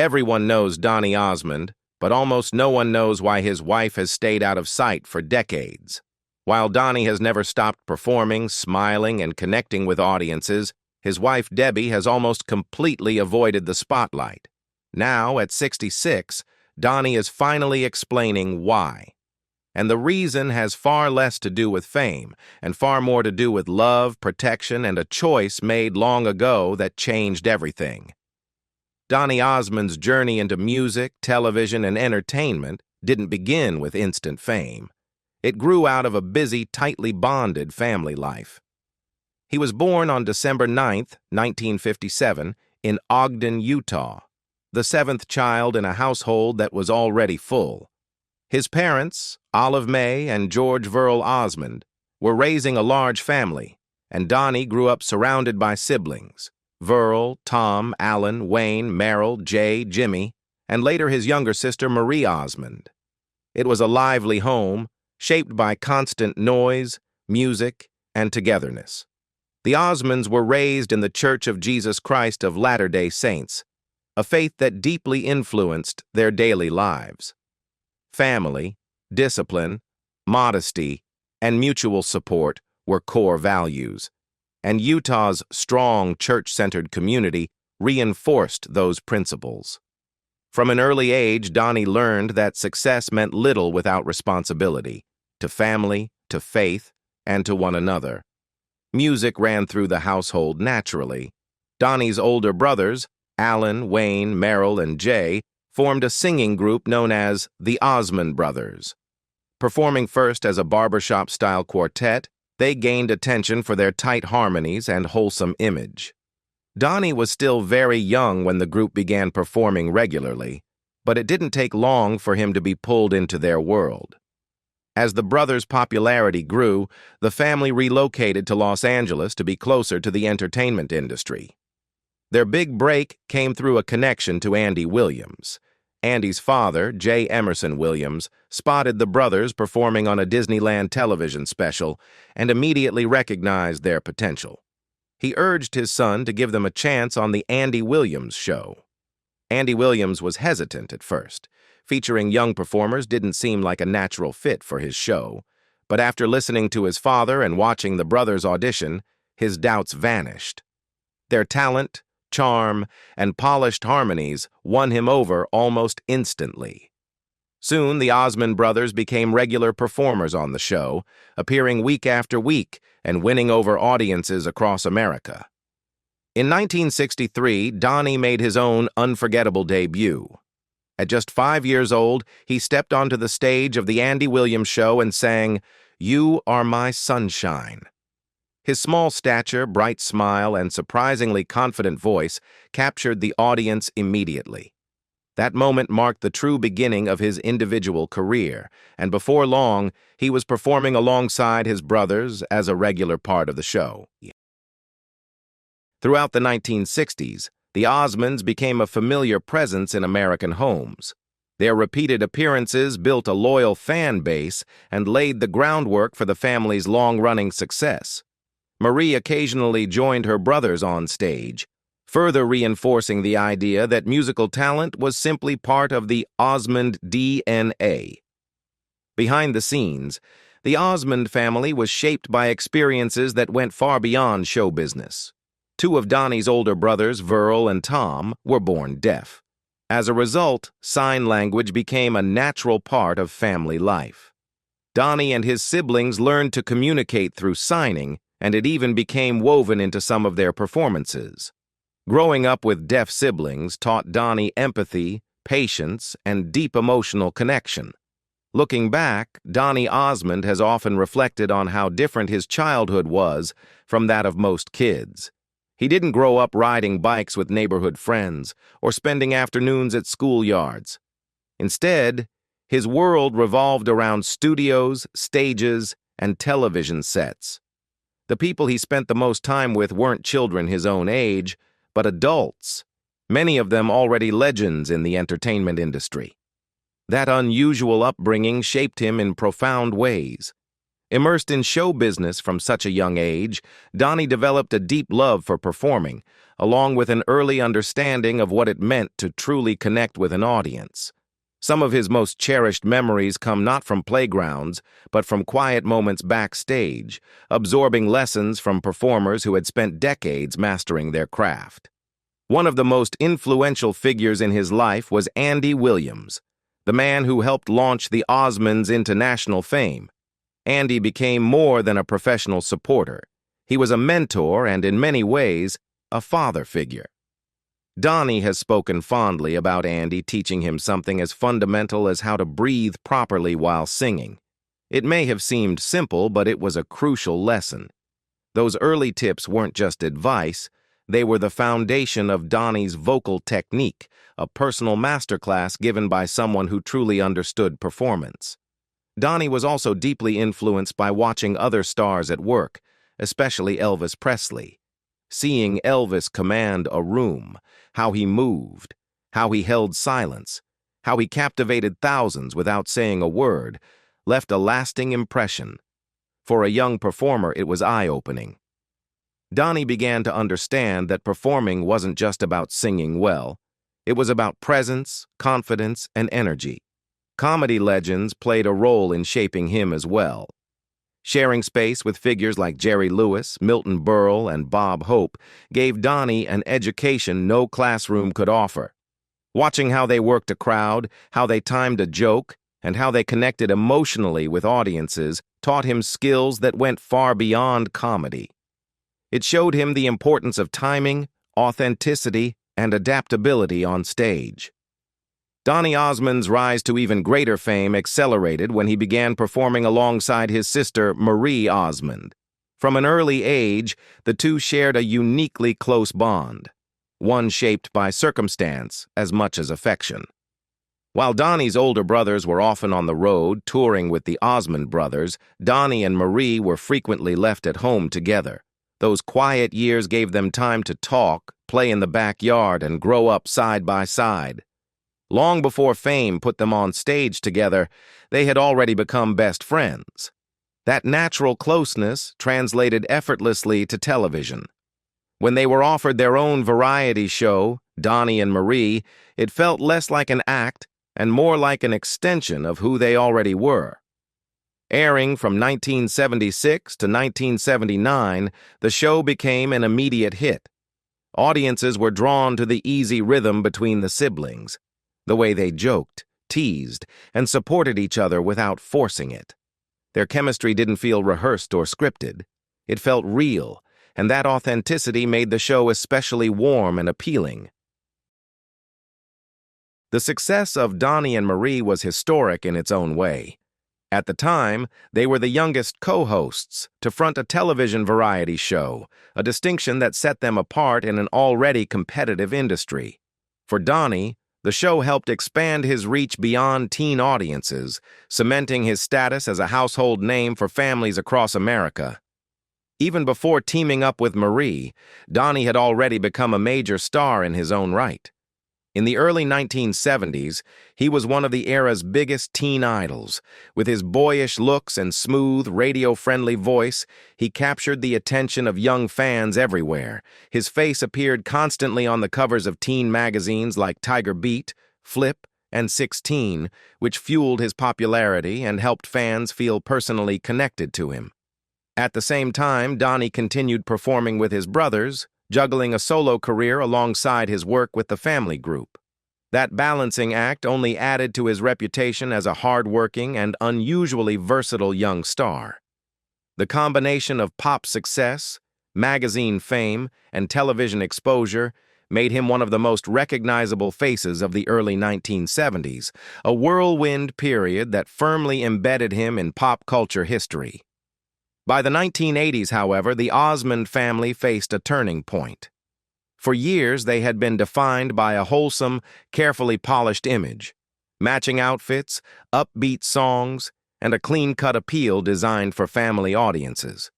Everyone knows Donny Osmond, but almost no one knows why his wife has stayed out of sight for decades. While Donny has never stopped performing, smiling, and connecting with audiences, his wife Debbie has almost completely avoided the spotlight. Now, at 66, Donny is finally explaining why. And the reason has far less to do with fame and far more to do with love, protection, and a choice made long ago that changed everything. Donny Osmond's journey into music, television, and entertainment didn't begin with instant fame. It grew out of a busy, tightly bonded family life. He was born on December 9, 1957, in Ogden, Utah, the seventh child in a household that was already full. His parents, Olive May and George Verl Osmond, were raising a large family, and Donny grew up surrounded by siblings: Verl, Tom, Alan, Wayne, Merrill, Jay, Jimmy, and later his younger sister Marie Osmond. It was a lively home, shaped by constant noise, music, and togetherness. The Osmonds were raised in the Church of Jesus Christ of Latter-day Saints, a faith that deeply influenced their daily lives. Family, discipline, modesty, and mutual support were core values, and Utah's strong church-centered community reinforced those principles. From an early age, Donny learned that success meant little without responsibility, to family, to faith, and to one another. Music ran through the household naturally. Donny's older brothers, Alan, Wayne, Merrill, and Jay, formed a singing group known as the Osmond Brothers. Performing first as a barbershop-style quartet, they gained attention for their tight harmonies and wholesome image. Donny was still very young when the group began performing regularly, but it didn't take long for him to be pulled into their world. As the brothers' popularity grew, the family relocated to Los Angeles to be closer to the entertainment industry. Their big break came through a connection to Andy Williams. Andy's father, J. Emerson Williams, spotted the brothers performing on a Disneyland television special and immediately recognized their potential. He urged his son to give them a chance on the Andy Williams Show. Andy Williams was hesitant at first. Featuring young performers didn't seem like a natural fit for his show, but after listening to his father and watching the brothers audition, his doubts vanished. Their talent, charm, and polished harmonies won him over almost instantly. Soon, the Osmond brothers became regular performers on the show, appearing week after week and winning over audiences across America. In 1963, Donny made his own unforgettable debut. At just 5 years old, he stepped onto the stage of the Andy Williams Show and sang, "You Are My Sunshine." His small stature, bright smile, and surprisingly confident voice captured the audience immediately. That moment marked the true beginning of his individual career, and before long, he was performing alongside his brothers as a regular part of the show. Throughout the 1960s, the Osmonds became a familiar presence in American homes. Their repeated appearances built a loyal fan base and laid the groundwork for the family's long-running success. Marie occasionally joined her brothers on stage, further reinforcing the idea that musical talent was simply part of the Osmond DNA. Behind the scenes, the Osmond family was shaped by experiences that went far beyond show business. Two of Donny's older brothers, Verl and Tom, were born deaf. As a result, sign language became a natural part of family life. Donny and his siblings learned to communicate through signing, and it even became woven into some of their performances. Growing up with deaf siblings taught Donny empathy, patience, and deep emotional connection. Looking back, Donny Osmond has often reflected on how different his childhood was from that of most kids. He didn't grow up riding bikes with neighborhood friends or spending afternoons at schoolyards. Instead, his world revolved around studios, stages, and television sets. The people he spent the most time with weren't children his own age, but adults, many of them already legends in the entertainment industry. That unusual upbringing shaped him in profound ways. Immersed in show business from such a young age, Donny developed a deep love for performing, along with an early understanding of what it meant to truly connect with an audience. Some of his most cherished memories come not from playgrounds, but from quiet moments backstage, absorbing lessons from performers who had spent decades mastering their craft. One of the most influential figures in his life was Andy Williams, the man who helped launch the Osmonds into national fame. Andy became more than a professional supporter. He was a mentor and, in many ways, a father figure. Donny has spoken fondly about Andy teaching him something as fundamental as how to breathe properly while singing. It may have seemed simple, but it was a crucial lesson. Those early tips weren't just advice, they were the foundation of Donny's vocal technique, a personal masterclass given by someone who truly understood performance. Donny was also deeply influenced by watching other stars at work, especially Elvis Presley. Seeing Elvis command a room, how he moved, how he held silence, how he captivated thousands without saying a word, left a lasting impression. For a young performer, it was eye-opening. Donny began to understand that performing wasn't just about singing well. It was about presence, confidence, and energy. Comedy legends played a role in shaping him as well. Sharing space with figures like Jerry Lewis, Milton Berle, and Bob Hope gave Donny an education no classroom could offer. Watching how they worked a crowd, how they timed a joke, and how they connected emotionally with audiences taught him skills that went far beyond comedy. It showed him the importance of timing, authenticity, and adaptability on stage. Donny Osmond's rise to even greater fame accelerated when he began performing alongside his sister, Marie Osmond. From an early age, the two shared a uniquely close bond, one shaped by circumstance as much as affection. While Donny's older brothers were often on the road, touring with the Osmond brothers, Donny and Marie were frequently left at home together. Those quiet years gave them time to talk, play in the backyard, and grow up side by side. Long before fame put them on stage together, they had already become best friends. That natural closeness translated effortlessly to television. When they were offered their own variety show, Donny and Marie, it felt less like an act and more like an extension of who they already were. Airing from 1976 to 1979, the show became an immediate hit. Audiences were drawn to the easy rhythm between the siblings, the way they joked, teased, and supported each other without forcing it. Their chemistry didn't feel rehearsed or scripted. It felt real, and that authenticity made the show especially warm and appealing. The success of Donny and Marie was historic in its own way. At the time, they were the youngest co-hosts to front a television variety show, a distinction that set them apart in an already competitive industry. For Donny, the show helped expand his reach beyond teen audiences, cementing his status as a household name for families across America. Even before teaming up with Marie, Donny had already become a major star in his own right. In the early 1970s, he was one of the era's biggest teen idols. With his boyish looks and smooth, radio-friendly voice, he captured the attention of young fans everywhere. His face appeared constantly on the covers of teen magazines like Tiger Beat, Flip, and 16, which fueled his popularity and helped fans feel personally connected to him. At the same time, Donny continued performing with his brothers, juggling a solo career alongside his work with the family group. That balancing act only added to his reputation as a hard-working and unusually versatile young star. The combination of pop success, magazine fame, and television exposure made him one of the most recognizable faces of the early 1970s, a whirlwind period that firmly embedded him in pop culture history. By the 1980s, however, the Osmond family faced a turning point. For years, they had been defined by a wholesome, carefully polished image, matching outfits, upbeat songs, and a clean-cut appeal designed for family audiences.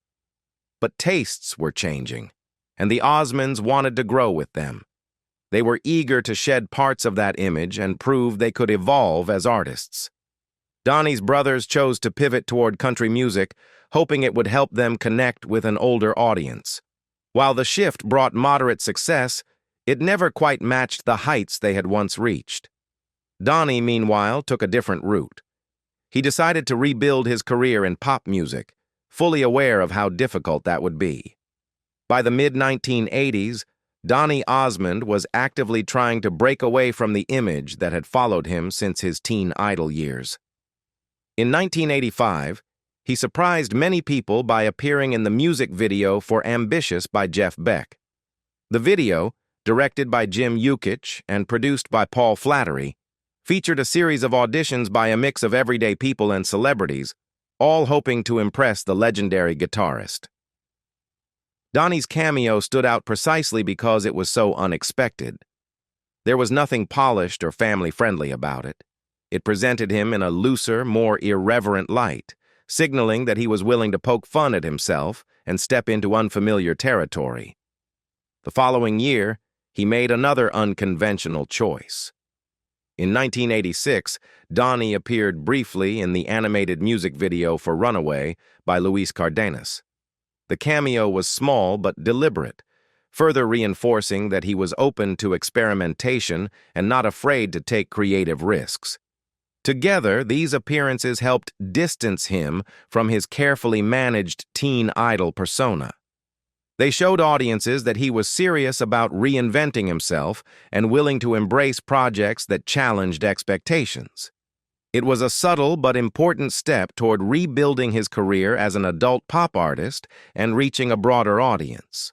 But tastes were changing, and the Osmonds wanted to grow with them. They were eager to shed parts of that image and prove they could evolve as artists. Donny's brothers chose to pivot toward country music, hoping it would help them connect with an older audience. While the shift brought moderate success, it never quite matched the heights they had once reached. Donny, meanwhile, took a different route. He decided to rebuild his career in pop music, fully aware of how difficult that would be. By the mid-1980s, Donny Osmond was actively trying to break away from the image that had followed him since his teen idol years. In 1985, he surprised many people by appearing in the music video for Ambitious by Jeff Beck. The video, directed by Jim Yukich and produced by Paul Flattery, featured a series of auditions by a mix of everyday people and celebrities, all hoping to impress the legendary guitarist. Donny's cameo stood out precisely because it was so unexpected. There was nothing polished or family-friendly about it. It presented him in a looser, more irreverent light, signaling that he was willing to poke fun at himself and step into unfamiliar territory. The following year, he made another unconventional choice. In 1986, Donny appeared briefly in the animated music video for Runaway by Luis Cardenas. The cameo was small but deliberate, further reinforcing that he was open to experimentation and not afraid to take creative risks. Together, these appearances helped distance him from his carefully managed teen idol persona. They showed audiences that he was serious about reinventing himself and willing to embrace projects that challenged expectations. It was a subtle but important step toward rebuilding his career as an adult pop artist and reaching a broader audience.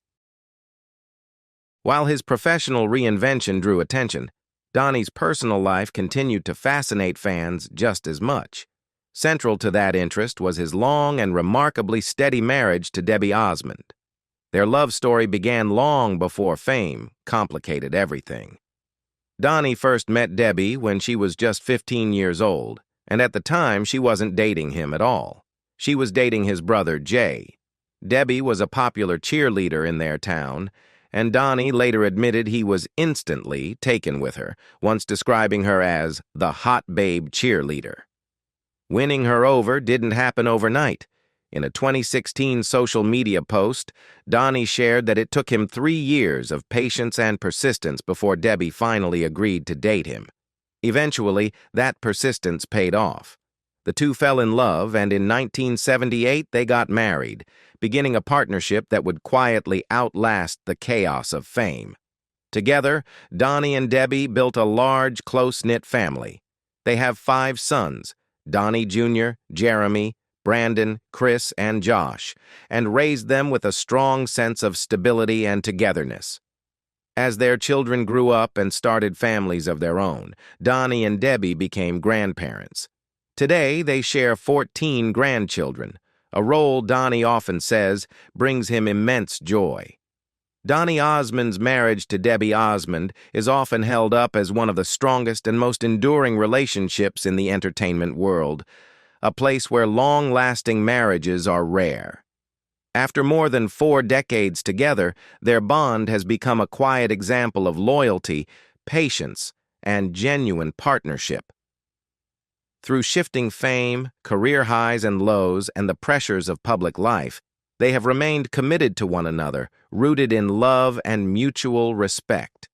While his professional reinvention drew attention, Donny's personal life continued to fascinate fans just as much. Central to that interest was his long and remarkably steady marriage to Debbie Osmond. Their love story began long before fame complicated everything. Donny first met Debbie when she was just 15 years old, and at the time she wasn't dating him at all. She was dating his brother, Jay. Debbie was a popular cheerleader in their town, and Donny later admitted he was instantly taken with her, once describing her as the hot babe cheerleader. Winning her over didn't happen overnight. In a 2016 social media post, Donny shared that it took him 3 years of patience and persistence before Debbie finally agreed to date him. Eventually, that persistence paid off. The two fell in love, and in 1978 they got married, beginning a partnership that would quietly outlast the chaos of fame. Together, Donny and Debbie built a large, close-knit family. They have 5 sons, Donny Jr., Jeremy, Brandon, Chris, and Josh, and raised them with a strong sense of stability and togetherness. As their children grew up and started families of their own, Donny and Debbie became grandparents. Today, they share 14 grandchildren, a role Donny often says brings him immense joy. Donny Osmond's marriage to Debbie Osmond is often held up as one of the strongest and most enduring relationships in the entertainment world, a place where long-lasting marriages are rare. After more than 4 decades together, their bond has become a quiet example of loyalty, patience, and genuine partnership. Through shifting fame, career highs and lows, and the pressures of public life, they have remained committed to one another, rooted in love and mutual respect.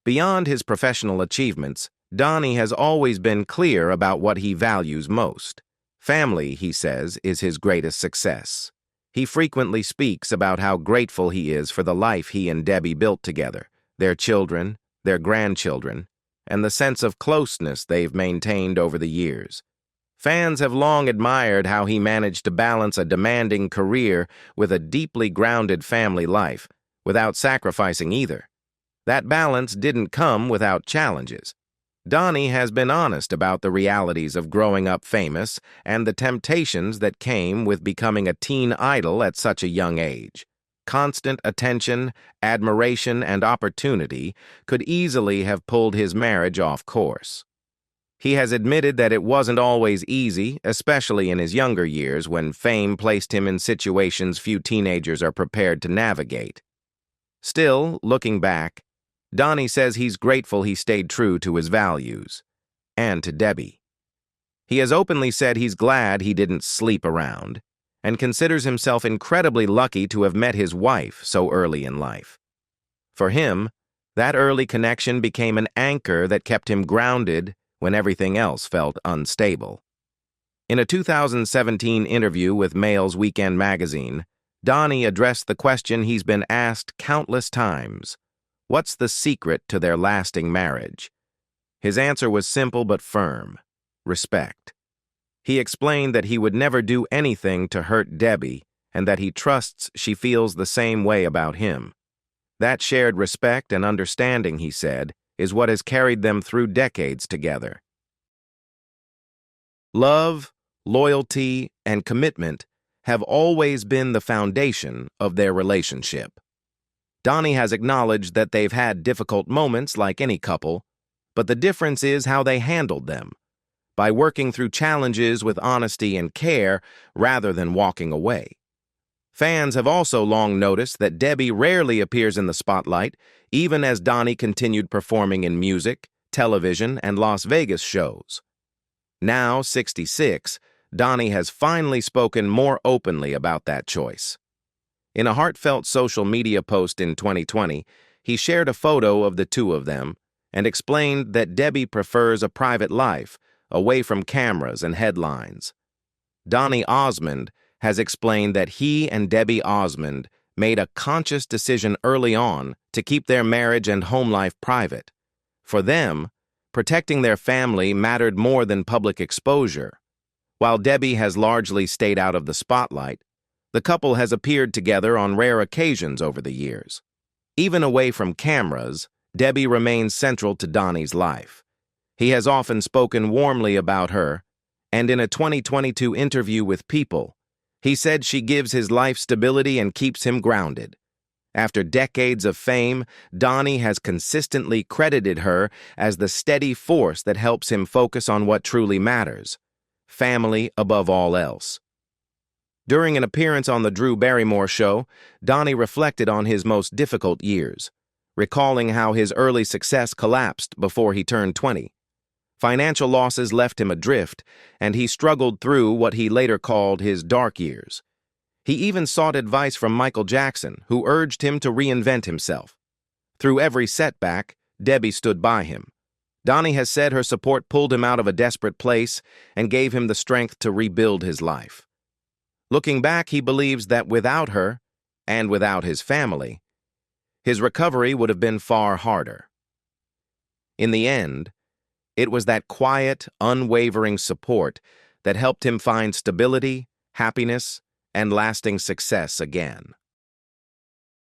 Beyond his professional achievements, Donny has always been clear about what he values most. Family, he says, is his greatest success. He frequently speaks about how grateful he is for the life he and Debbie built together, their children, their grandchildren, and the sense of closeness they've maintained over the years. Fans have long admired how he managed to balance a demanding career with a deeply grounded family life, without sacrificing either. That balance didn't come without challenges. Donny has been honest about the realities of growing up famous and the temptations that came with becoming a teen idol at such a young age. Constant attention, admiration, and opportunity could easily have pulled his marriage off course. He has admitted that it wasn't always easy, especially in his younger years when fame placed him in situations few teenagers are prepared to navigate. Still, looking back, Donny says he's grateful he stayed true to his values, and to Debbie. He has openly said he's glad he didn't sleep around and considers himself incredibly lucky to have met his wife so early in life. For him, that early connection became an anchor that kept him grounded when everything else felt unstable. In a 2017 interview with Mail's Weekend magazine, Donny addressed the question he's been asked countless times: what's the secret to their lasting marriage? His answer was simple but firm: respect. He explained that he would never do anything to hurt Debbie and that he trusts she feels the same way about him. That shared respect and understanding, he said, is what has carried them through decades together. Love, loyalty, and commitment have always been the foundation of their relationship. Donny has acknowledged that they've had difficult moments like any couple, but the difference is how they handled them, by working through challenges with honesty and care rather than walking away. Fans have also long noticed that Debbie rarely appears in the spotlight, even as Donny continued performing in music, television, and Las Vegas shows. Now 66, Donny has finally spoken more openly about that choice. In a heartfelt social media post in 2020, he shared a photo of the two of them and explained that Debbie prefers a private life, away from cameras and headlines. Donny Osmond has explained that he and Debbie Osmond made a conscious decision early on to keep their marriage and home life private. For them, protecting their family mattered more than public exposure. While Debbie has largely stayed out of the spotlight, the couple has appeared together on rare occasions over the years. Even away from cameras, Debbie remains central to Donny's life. He has often spoken warmly about her, and in a 2022 interview with People, he said she gives his life stability and keeps him grounded. After decades of fame, Donny has consistently credited her as the steady force that helps him focus on what truly matters: family above all else. During an appearance on The Drew Barrymore Show, Donny reflected on his most difficult years, recalling how his early success collapsed before he turned 20. Financial losses left him adrift, and he struggled through what he later called his dark years. He even sought advice from Michael Jackson, who urged him to reinvent himself. Through every setback, Debbie stood by him. Donny has said her support pulled him out of a desperate place and gave him the strength to rebuild his life. Looking back, he believes that without her, and without his family, his recovery would have been far harder. In the end, it was that quiet, unwavering support that helped him find stability, happiness, and lasting success again.